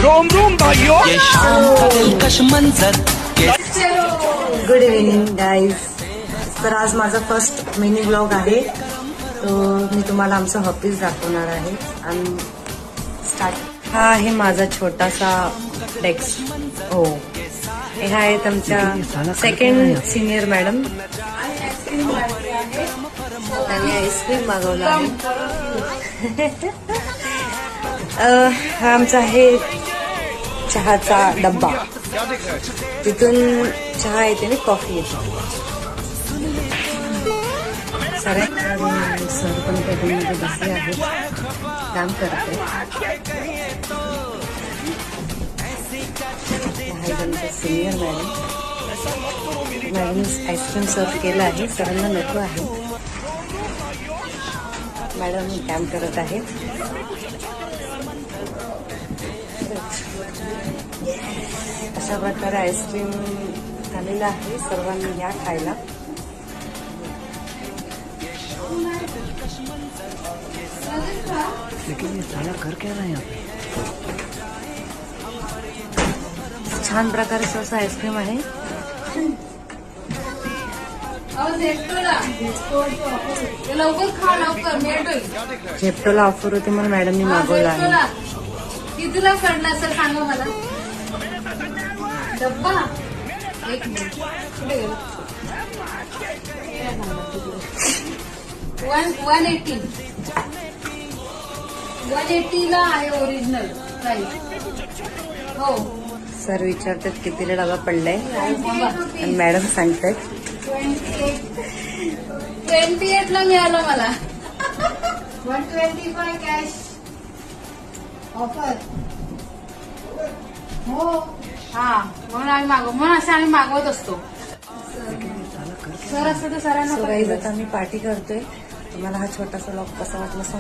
Rome Rome भाइयों। Good evening guys. तर आज माझा फर्स्ट मिनी ब्लॉग आहे. तो मी तुम्हाला आमचं ऑफिस दाखवणार आहे. आणि स्टार्ट. हा आहे माझा छोटासा डेस्क. हो, हे आहेत आमच्या सेकंड सिनियर मॅडम. त्यांनी आईस्क्रीम मागवलं आहे. हा आमचा आहे चहाचा डब्बा. तिथून चहा येते आणि कॉफी येते. सर पण कॅबिनमध्ये बसले आहेत, काम करते. सिनियर मॅडम आईस्क्रीम सर्व केलं आहे. सरांना नको आहे. मॅडम काम करत आहेत. अशा प्रकारे आईस्क्रीम झालेलं आहे. सर्वांनी या खायला. लेकिन ये साला कर क्या रहा है यहाँ पे? छान प्रकारचं असं आईस्क्रीम आहे. झेप्टोला ऑफर होती म्हणून मॅडमनी मागवला आहे. कितीला करणार सर सांगा मला. डब्बा एक मिनिट. 180 आहे ओरिजिनल प्राइस. हो सर विचारतात कितीला डबा पडलाय आणि मॅडम सांगतात 28 ला मिळालं मला. 125 कॅश ऑफर. हो हा, म्हणून असं आम्ही मागवत असतो. सर असं तर सरांना आता आम्ही पार्टी करतोय. तुम्हाला हा छोटासा ब्लॉग कसा वाटला